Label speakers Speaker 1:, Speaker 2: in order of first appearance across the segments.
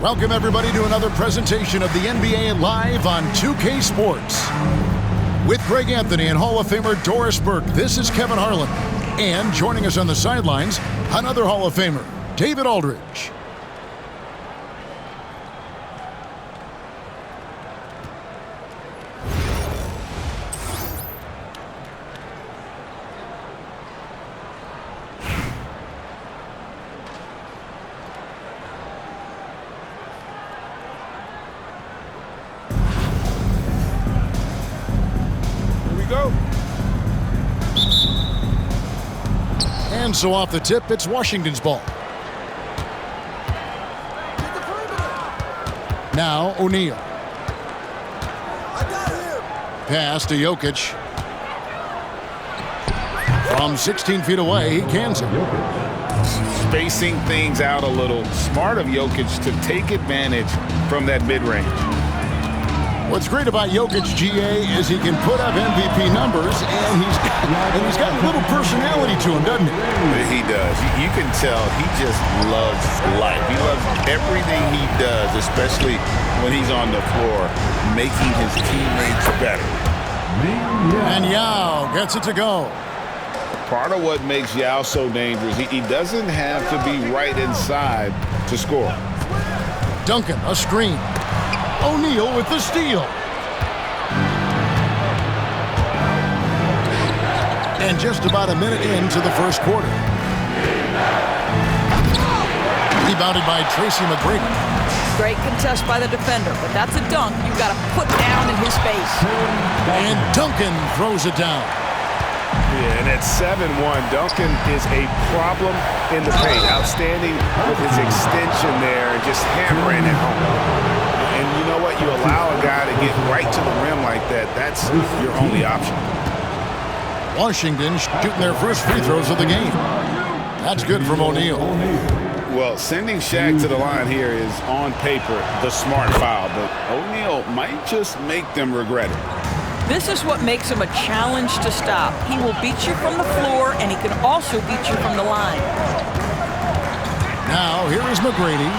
Speaker 1: Welcome, everybody, to another presentation of the NBA Live on 2K Sports. With Greg Anthony and Hall of Famer Doris Burke, this is Kevin Harlan. And joining us on the sidelines, another Hall of Famer, David Aldridge. And so off the tip, it's Washington's ball. Now O'Neal. Pass to Jokic. From 16 feet away, he cans it.
Speaker 2: Spacing things out a little. Smart of Jokic to take advantage from that mid-range.
Speaker 1: What's great about Jokic, GA, is he can put up MVP numbers, and he's got a little personality to him, doesn't he?
Speaker 2: He does. You can tell he just loves life. He loves everything he does, especially when he's on the floor, making his teammates better.
Speaker 1: And Yao gets it to go.
Speaker 2: Part of what makes Yao so dangerous, he doesn't have to be right inside to score.
Speaker 1: Duncan, a screen. O'Neal with the steal. And just about a minute into the first quarter. Rebounded by Tracy McGrady.
Speaker 3: Great contest by the defender, but that's a dunk you've got to put down in his face.
Speaker 1: And Duncan throws it down.
Speaker 2: Yeah, and at 7-1, Duncan is a problem in the paint. Outstanding with his extension there and just hammering it home. And you know what? You allow a guy to get right to the rim like that, that's your only option.
Speaker 1: Washington shooting their first free throws of the game. That's good from O'Neal.
Speaker 2: Well, sending Shaq to the line here is, on paper, the smart foul, but O'Neal might just make them regret it.
Speaker 3: This is what makes him a challenge to stop. He will beat you from the floor, and he can also beat you from the line.
Speaker 1: Now, here is McGrady.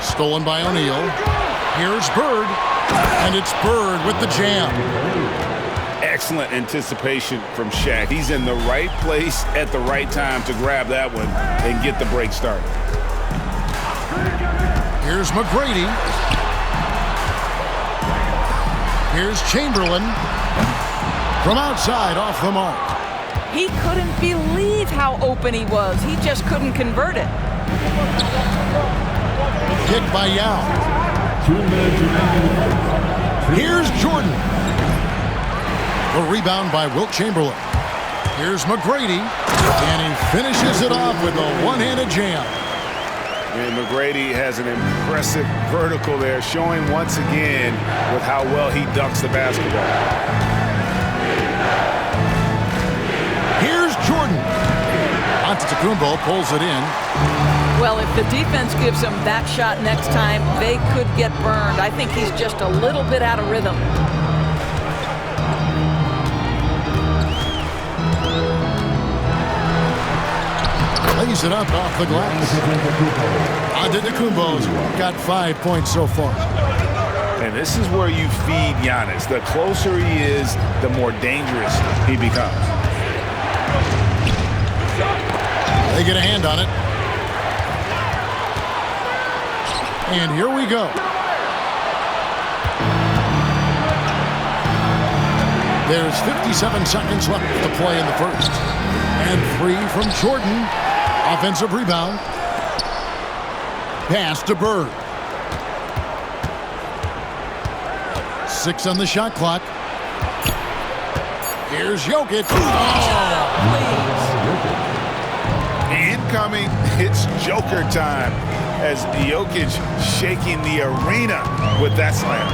Speaker 1: Stolen by O'Neal. Here's Bird, and it's Bird with the jam.
Speaker 2: Excellent anticipation from Shaq. He's in the right place at the right time to grab that one and get the break started.
Speaker 1: Here's McGrady. Here's Chamberlain. From outside, off the mark.
Speaker 3: He couldn't believe how open he was. He just couldn't convert it.
Speaker 1: Kick by Yao. Here's Jordan. The rebound by Wilt Chamberlain. Here's McGrady. And he finishes it off with a one-handed jam.
Speaker 2: And McGrady has an impressive vertical there, showing once again with how well he dunks the basketball.
Speaker 1: Here's Jordan. Antetokounmpo pulls it in.
Speaker 3: Well, if the defense gives him that shot next time, they could get burned. I think he's just a little bit out of rhythm.
Speaker 1: Lays it up off the glass. Antetokounmpo's got 5 points so far.
Speaker 2: And this is where you feed Giannis. The closer he is, the more dangerous he becomes.
Speaker 1: They get a hand on it. And here we go. There's 57 seconds left to play in the first. And 3 from Jordan. Offensive rebound. Pass to Bird. 6 on the shot clock. Here's Jokic.
Speaker 2: Incoming, it's Joker time as Jokic shaking the arena with that slam.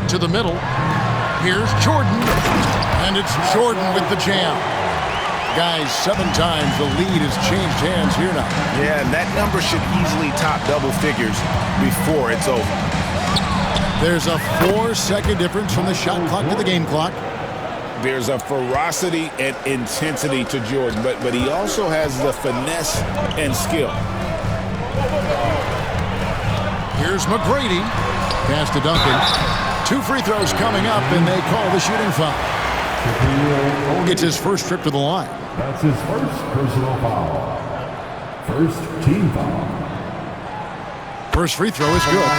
Speaker 1: To the middle. Here's Jordan, and it's Jordan with the jam. Guys, 7 times the lead has changed hands here now.
Speaker 2: Yeah, and that number should easily top double figures before it's over.
Speaker 1: There's a 4-second difference from the shot clock to the game clock.
Speaker 2: There's a ferocity and intensity to Jordan, but he also has the finesse and skill.
Speaker 1: Here's McGrady. Pass to Duncan. 2 free throws coming up, and they call the shooting foul. It's his first trip to the line.
Speaker 4: That's his first personal foul. First team foul.
Speaker 1: First free throw is good.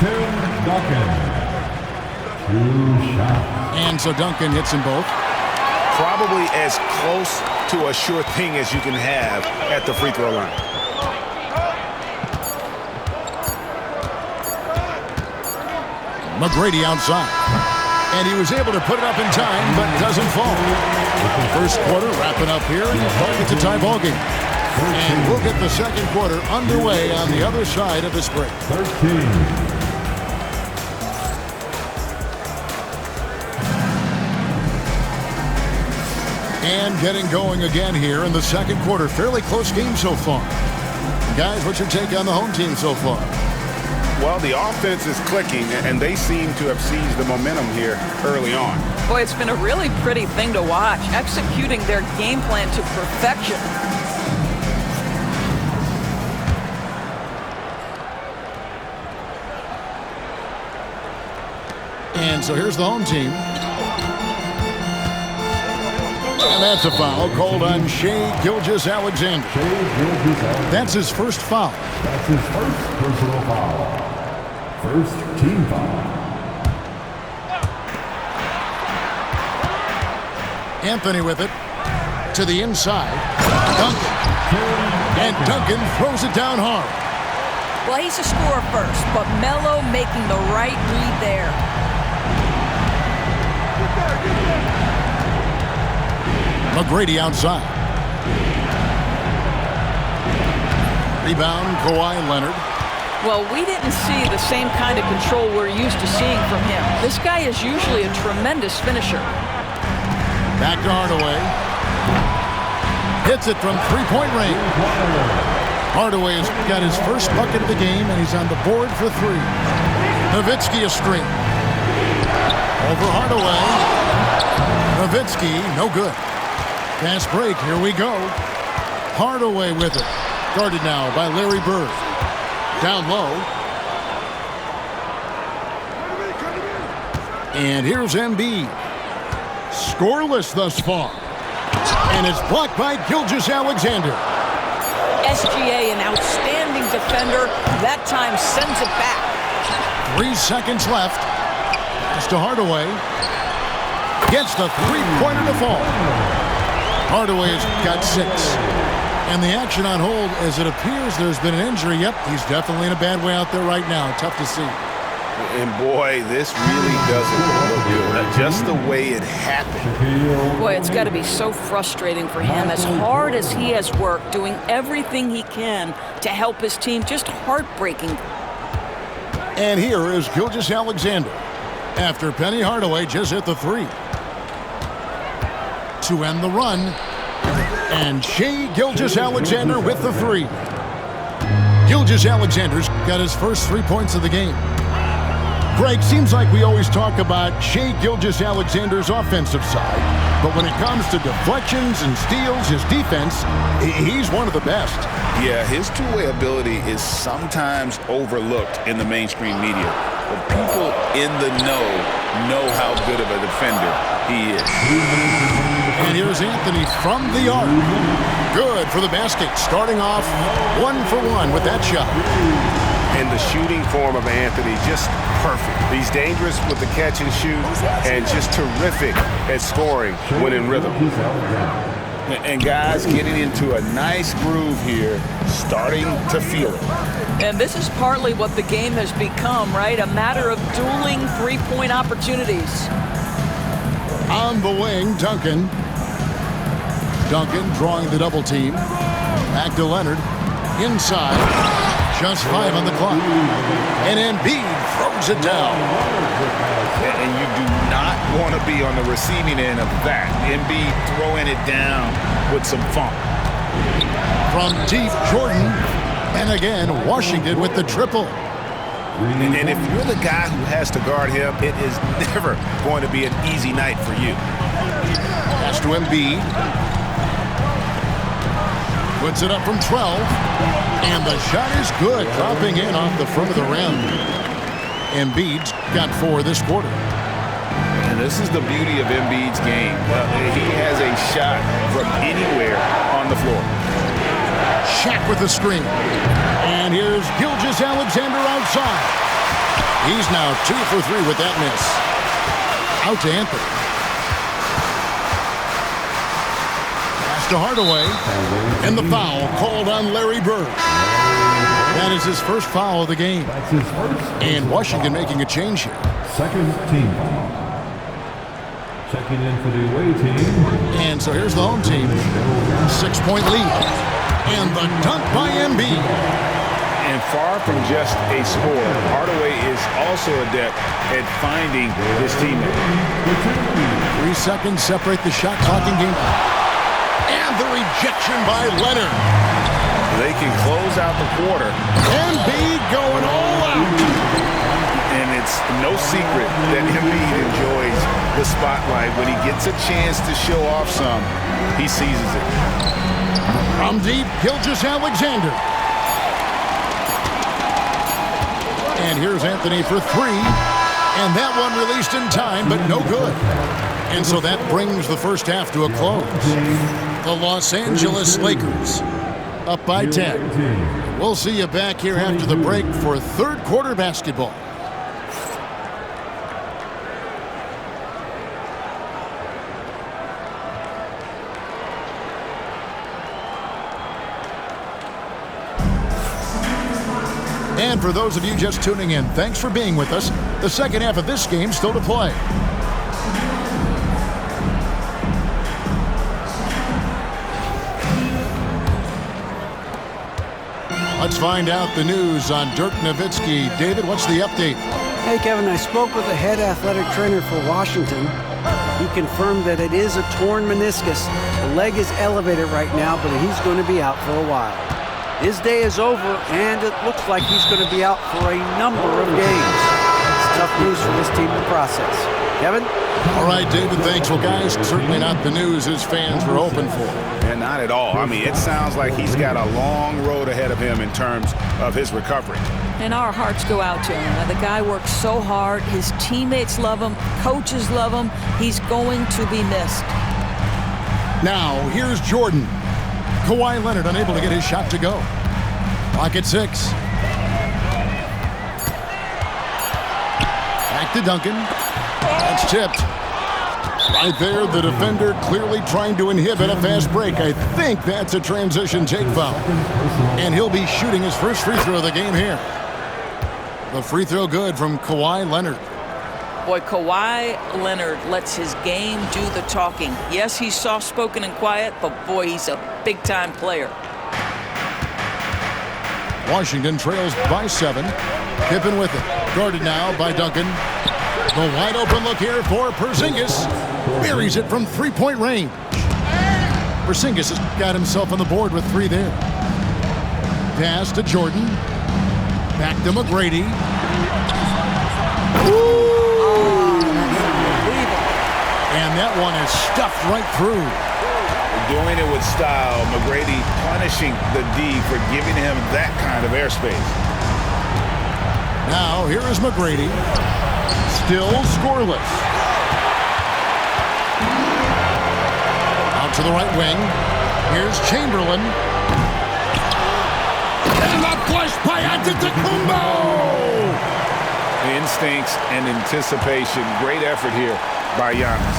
Speaker 4: Tim Duncan. 2 shots.
Speaker 1: And so Duncan hits them both.
Speaker 2: Probably as close to a sure thing as you can have at the free throw line.
Speaker 1: McGrady outside. And he was able to put it up in time, but doesn't fall. First quarter wrapping up here, and it's a tie ball game. And we'll get the second quarter underway on the other side of this break.
Speaker 4: 13.
Speaker 1: And getting going again here in the second quarter. Fairly close game so far. Guys, what's your take on the home team so far?
Speaker 2: Well, the offense is clicking, and they seem to have seized the momentum here early on.
Speaker 3: Boy, it's been a really pretty thing to watch, executing their game plan to perfection.
Speaker 1: And so here's the home team. And that's a foul called on Shai Gilgeous-Alexander. That's his first foul.
Speaker 4: That's his first personal foul. First team foul.
Speaker 1: Anthony with it. To the inside. Duncan. And Duncan throws it down hard.
Speaker 3: Well, he's a scorer first, but Melo making the right read there.
Speaker 1: McGrady outside. Rebound, Kawhi Leonard.
Speaker 3: Well, we didn't see the same kind of control we're used to seeing from him. This guy is usually a tremendous finisher.
Speaker 1: Back to Hardaway. Hits it from three-point range. Hardaway has got his first bucket of the game, and he's on the board for 3. Nowitzki a string. Over Hardaway. Nowitzki, no good. Fast break, here we go. Hardaway with it. Guarded now by Larry Bird. Down low. And here's Embiid. Scoreless thus far. And it's blocked by Gilgeous-Alexander.
Speaker 3: SGA, an outstanding defender, that time sends it back.
Speaker 1: 3 seconds left. Pass to Hardaway. Gets the three-pointer to fall. Hardaway has got 6. And the action on hold, as it appears there's been an injury. Yep, he's definitely in a bad way out there right now. Tough to see.
Speaker 2: And boy, this really doesn't look good. Just the way it happened.
Speaker 3: Boy, it's got to be so frustrating for him. As hard as he has worked, doing everything he can to help his team, just heartbreaking.
Speaker 1: And here is Gilgeous-Alexander after Penny Hardaway just hit the 3. To end the run, and Shai Gilgeous-Alexander with the 3. Gilgeous-Alexander's got his first 3 points of the game. Greg, seems like we always talk about Shai Gilgeous-Alexander's offensive side, but when it comes to deflections and steals, his defense, he's one of the best.
Speaker 2: Yeah, his two-way ability is sometimes overlooked in the mainstream media, but people in the know how good of a defender he is.
Speaker 1: And here's Anthony from the arc. Good for the basket, starting off 1 for 1 with that shot.
Speaker 2: And the shooting form of Anthony, just perfect. He's dangerous with the catch and shoot, and just terrific at scoring when in rhythm. And guys, getting into a nice groove here, starting to feel it.
Speaker 3: And this is partly what the game has become, right? A matter of dueling three-point opportunities.
Speaker 1: On the wing, Duncan. Duncan drawing the double team. Back to Leonard. Inside. Just 5 on the clock. And Embiid throws it down.
Speaker 2: And you do not want to be on the receiving end of that. Embiid throwing it down with some funk.
Speaker 1: From deep, Jordan. And again, Washington with the triple.
Speaker 2: And if you're the guy who has to guard him, it is never going to be an easy night for you.
Speaker 1: Pass to Embiid. Puts it up from 12. And the shot is good, dropping in off the front of the rim. Embiid's got 4 this quarter.
Speaker 2: And this is the beauty of Embiid's game. He has a shot from anywhere on the floor.
Speaker 1: Shaq with the screen. And here's Gilgeous-Alexander outside. He's now 2 for 3 with that miss. Out to Anthony. Pass to Hardaway. And the foul called on Larry Bird. That is his first foul of the game.
Speaker 4: That's his first.
Speaker 1: And Washington making a change here.
Speaker 4: Second team foul. Checking in for the away team.
Speaker 1: And so here's the home team. 6-point lead. And the dunk by Embiid.
Speaker 2: And far from just a scorer, Hardaway is also adept at finding his teammate.
Speaker 1: 3 seconds separate the shot clock in game. And the rejection by Leonard.
Speaker 2: They can close out the quarter.
Speaker 1: Embiid going all out.
Speaker 2: And it's no secret that Embiid enjoys the spotlight. When he gets a chance to show off some, he seizes it.
Speaker 1: From deep, Gilgeous-Alexander. And here's Anthony for 3. And that one released in time, but no good. And so that brings the first half to a close. The Los Angeles Lakers up by 10. We'll see you back here after the break for third quarter basketball. And for those of you just tuning in, thanks for being with us. The second half of this game still to play. Let's find out the news on Dirk Nowitzki. David, what's the update?
Speaker 5: Hey, Kevin, I spoke with the head athletic trainer for Washington. He confirmed that it is a torn meniscus. The leg is elevated right now, but he's going to be out for a while. His day is over, and it looks like he's going to be out for a number of games. It's tough news for this team to process. Kevin?
Speaker 1: All right, David, thanks. Well, guys, certainly not the news his fans were hoping for.
Speaker 2: And not at all. I mean, it sounds like he's got a long road ahead of him in terms of his recovery.
Speaker 3: And our hearts go out to him. The guy works so hard. His teammates love him. Coaches love him. He's going to be missed.
Speaker 1: Now, here's Jordan. Kawhi Leonard unable to get his shot to go. Clock at 6. Back to Duncan. That's tipped. Right there, the defender clearly trying to inhibit a fast break. I think that's a transition take foul. And he'll be shooting his first free throw of the game here. The free throw good from Kawhi Leonard.
Speaker 3: Boy, Kawhi Leonard lets his game do the talking. Yes, he's soft-spoken and quiet, but boy, he's a big-time player.
Speaker 1: Washington trails by 7. Pippen with it. Guarded now by Duncan. The wide open look here for Porzingis. Buries it from 3-point range. Porzingis has got himself on the board with 3 there. Pass to Jordan. Back to McGrady. Ooh! And that one is stuffed right through.
Speaker 2: Doing it with style. McGrady punishing the D for giving him that kind of airspace.
Speaker 1: Now, here is McGrady. Still scoreless. Out to the right wing. Here's Chamberlain. And the flush by Antetokounmpo!
Speaker 2: Instincts and anticipation. Great effort here by Giannis.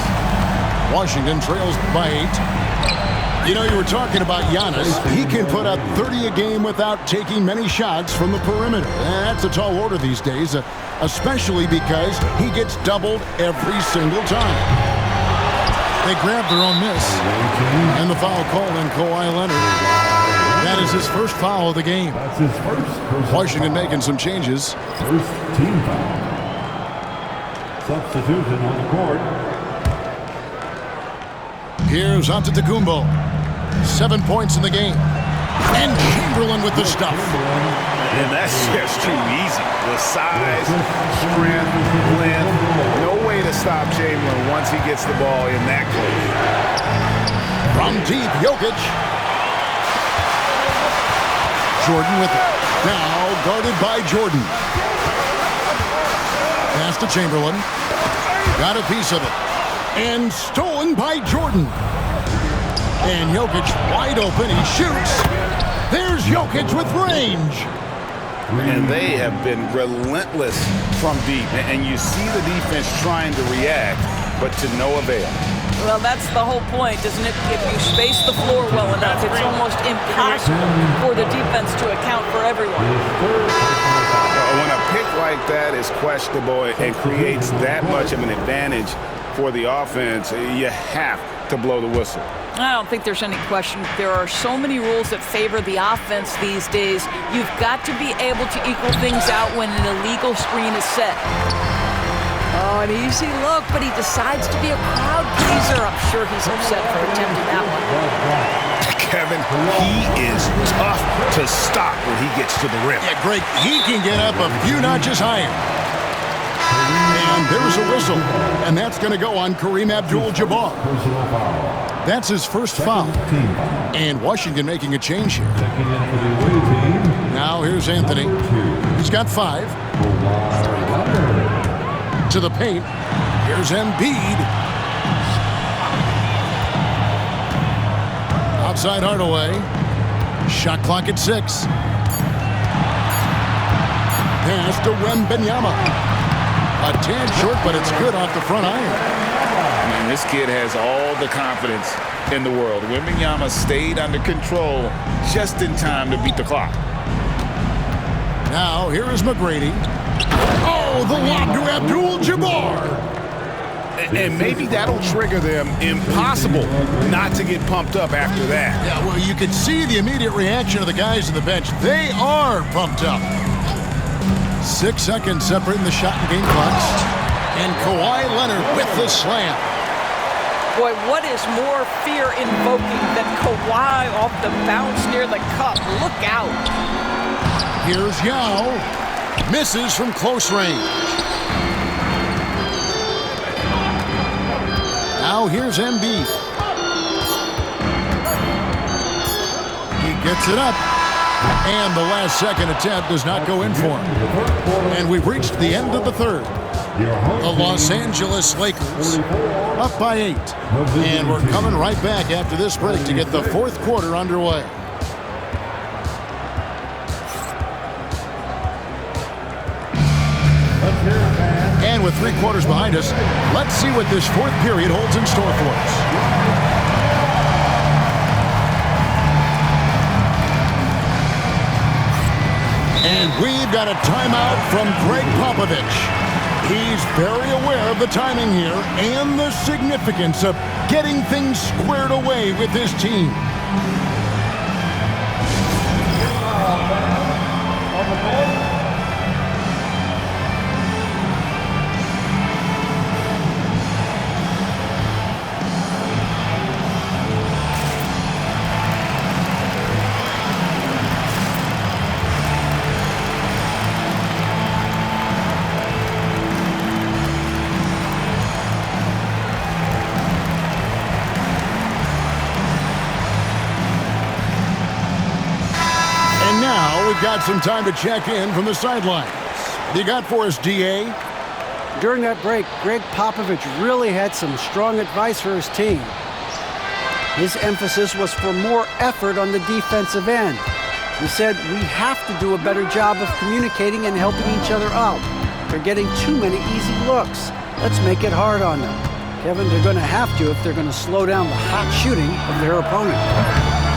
Speaker 1: Washington trails by 8. You know, you were talking about Giannis. He can put up 30 a game without taking many shots from the perimeter. That's a tall order these days, especially because he gets doubled every single time. They grabbed their own miss. And the foul called on Kawhi Leonard. That is his first foul of the game.
Speaker 4: That's his first personal
Speaker 1: Washington
Speaker 4: foul.
Speaker 1: making some changes.
Speaker 4: First team foul. Substitution on the court.
Speaker 1: Here's Antetokounmpo. 7 points in the game. And Chamberlain with the stuff.
Speaker 2: And that's just too easy. The size, strength, length. No way to stop Chamberlain once he gets the ball in that close.
Speaker 1: From deep, Jokic. Jordan with it. Now guarded by Jordan. Pass to Chamberlain. Got a piece of it. And stolen by Jordan. And Jokic wide open. He shoots. There's Jokic with range.
Speaker 2: And they have been relentless from deep. And you see the defense trying to react, but to no avail.
Speaker 3: Well, that's the whole point, isn't it? If you space the floor well enough, it's almost impossible for the defense to account for everyone.
Speaker 2: When a pick like that is questionable and creates that much of an advantage for the offense, you have to blow the whistle.
Speaker 3: I don't think there's any question. There are so many rules that favor the offense these days. You've got to be able to equal things out when an illegal screen is set. Oh, an easy look, but he decides to be a crowd pleaser. I'm sure he's upset for attempting that one.
Speaker 2: Kevin, he is tough to stop when he gets to the rim.
Speaker 1: Yeah, great. He can get up a few notches higher. And there's a whistle. And that's going to go on Kareem Abdul-Jabbar.
Speaker 4: Personal foul.
Speaker 1: That's his first foul.
Speaker 4: Team foul.
Speaker 1: And Washington making a change here.
Speaker 4: Checking in for the away team.
Speaker 1: Now here's Anthony. He's got 5.
Speaker 4: Kawhi Leonard.
Speaker 1: To the paint. Here's Embiid. Outside Hardaway. Shot clock at 6. Pass to Wembanyama. A tad short, but it's good off the front iron.
Speaker 6: Man, this kid has all the confidence in the world. Wembanyama stayed under control just in time to beat the clock.
Speaker 1: Now, here is McGrady. Oh, the lob to Abdul-Jabbar.
Speaker 2: And maybe that'll trigger them. Impossible not to get pumped up after that.
Speaker 1: Yeah, well, you can see the immediate reaction of the guys on the bench. They are pumped up. 6 seconds separating the shot and game clocks. And Kawhi Leonard with the slam.
Speaker 3: Boy, what is more fear-invoking than Kawhi off the bounce near the cup? Look out.
Speaker 1: Here's Yao. Misses from close range. Now here's Embiid. He gets it up. And the last second attempt does not go in for him. And we've reached the end of the third. The Los Angeles Lakers up by 8. And we're coming right back after this break to get the fourth quarter underway. And with 3 quarters behind us, let's see what this fourth period holds in store for us. And we've got a timeout from Greg Popovich. He's very aware of the timing here and the significance of getting things squared away with his team. We've got some time to check in from the sidelines. What do you got for us, D.A.?
Speaker 5: During that break, Greg Popovich really had some strong advice for his team. His emphasis was for more effort on the defensive end. He said, we have to do a better job of communicating and helping each other out. They're getting too many easy looks. Let's make it hard on them. Kevin, they're going to have to if they're going to slow down the hot shooting of their opponent.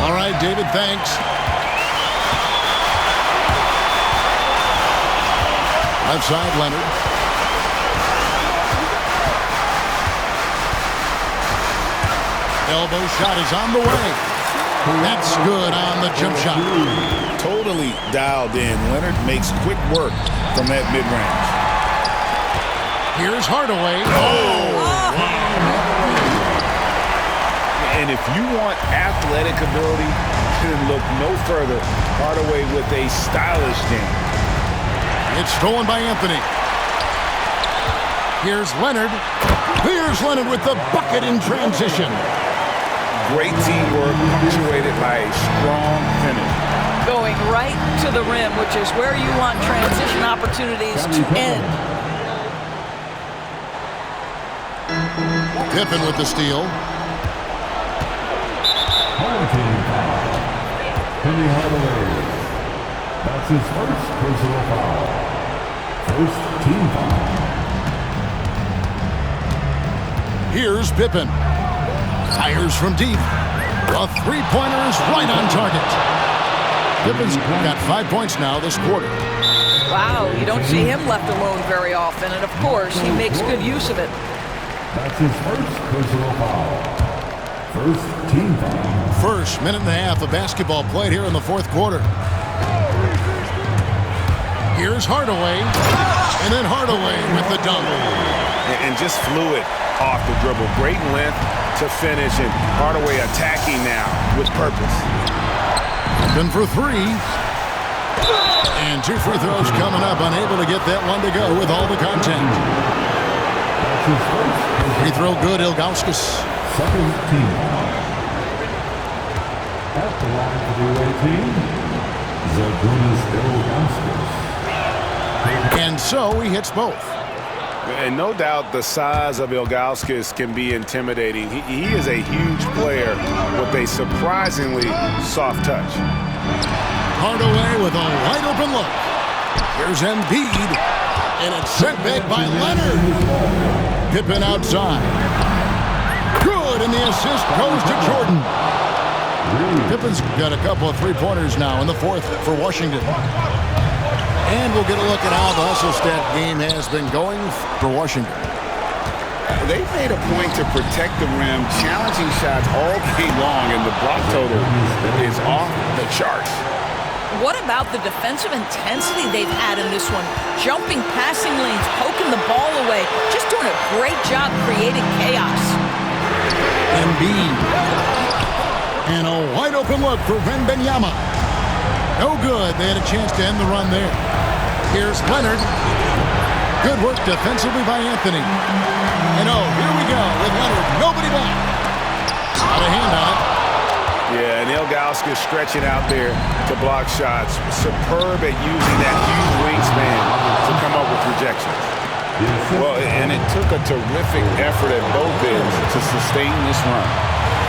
Speaker 1: All right, David, thanks. Left side, Leonard. Elbow shot is on the way. That's good on the jump shot.
Speaker 6: Totally dialed in. Leonard makes quick work from that mid-range.
Speaker 1: Here's Hardaway.
Speaker 6: And if you want athletic ability, then look no further. Hardaway with a stylish game.
Speaker 1: It's stolen by Anthony. Here's Leonard. Here's Leonard with the bucket in transition.
Speaker 6: Great teamwork punctuated by a strong finish.
Speaker 3: Going right to the rim, which is where you want transition opportunities to end.
Speaker 1: Pippen with the steal.
Speaker 4: Penny Hardaway. That's his first personal foul. First team foul.
Speaker 1: Here's Pippen. Fires from deep. A three-pointer is right on target. Pippen's got 5 points now this quarter.
Speaker 3: Wow, you don't see him left alone very often, and of course, he makes good use of it.
Speaker 4: That's his first personal foul. First team foul.
Speaker 1: First minute and a half of basketball played here in the fourth quarter. Here's Hardaway. And then Hardaway with the dunk.
Speaker 2: And just fluid off the dribble. Great length to finish, and Hardaway attacking now with purpose.
Speaker 1: Then for three. And 2 free throws coming up. Unable to get that one to go with all the contact.
Speaker 4: That's his first
Speaker 1: Free throw good, Ilgauskas.
Speaker 4: second team foul. At the line for the away team, Zydrunas Ilgauskas.
Speaker 1: And so he hits both.
Speaker 2: And no doubt the size of Ilgauskas can be intimidating. He is a huge player with a surprisingly soft touch.
Speaker 1: Hardaway with a wide open look. Here's Embiid. And it's sent back by Leonard. Pippen outside. Good, and the assist goes to Jordan. Pippen's got a couple of three-pointers now in the fourth for Washington. And we'll get a look at how the hustle stat game has been going for Washington.
Speaker 6: They've made a point to protect the rim, challenging shots all game long, and the block total is off the charts.
Speaker 3: What about the defensive intensity they've had in this one? Jumping passing lanes, poking the ball away, just doing a great job creating chaos.
Speaker 1: Embiid. And a wide open look for Wembanyama. No good. They had a chance to end the run there. Here's Leonard. Good work defensively by Anthony. And here we go with Leonard. Nobody back. Got a hand on it.
Speaker 2: Yeah, and Ilgauskas stretching out there to block shots. Superb at using that huge wingspan to come up with rejections.
Speaker 6: Well, and it took a terrific effort at both ends to sustain this run.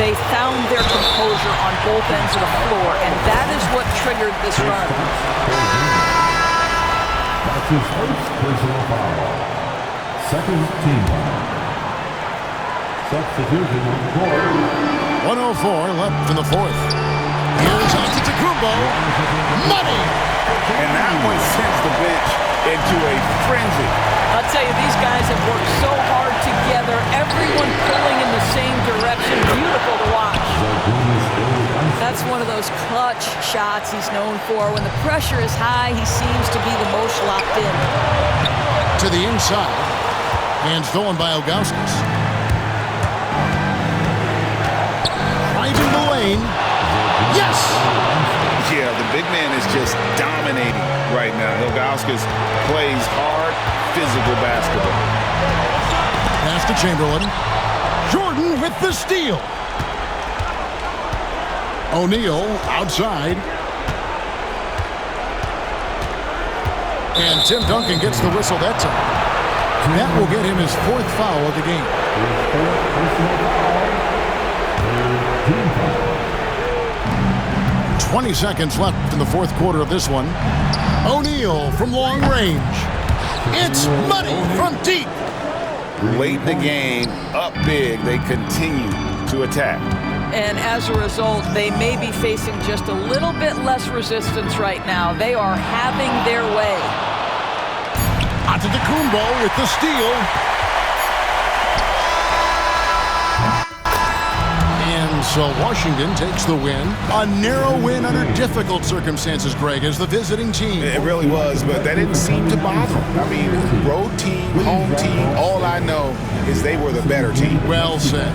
Speaker 3: They found their composure on both ends of the floor, and that is what triggered this run.
Speaker 4: That's his first personal foul. Second team foul. Substitution on the court.
Speaker 1: 1:04 left in the fourth. Here's Antetokounmpo. Money!
Speaker 6: And that one sends the bench into a frenzy.
Speaker 3: I'll tell you, these guys have worked so hard together, everyone pulling in the same direction. Beautiful to watch. That's one of those clutch shots he's known for. When the pressure is high, he seems to be the most locked in.
Speaker 1: To the inside. And stolen by Ilgauskas. Driving the lane. Yes!
Speaker 6: Yeah, the big man is just dominating right now. Ilgauskas plays hard, physical basketball.
Speaker 1: Pass to Chamberlain. Jordan with the steal. O'Neal outside. And Tim Duncan gets the whistle that time. That will get him his fourth foul of the game. 20 seconds left in the fourth quarter of this one. O'Neal from long range. It's money from deep.
Speaker 6: Late in the game, up big, they continue to attack.
Speaker 3: And as a result, they may be facing just a little bit less resistance right now. They are having their way.
Speaker 1: Antetokounmpo with the steal. And so Washington takes the win. A narrow win under difficult circumstances, Greg, as the visiting team.
Speaker 6: It really was, but that didn't seem to bother them. I mean, road team, home team, all I know is they were the better team.
Speaker 1: Well said.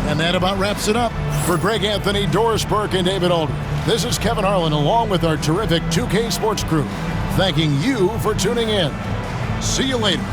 Speaker 1: And that about wraps it up. For Greg Anthony, Doris Burke, and David Aldridge, this is Kevin Harlan along with our terrific 2K Sports crew, thanking you for tuning in. See you later.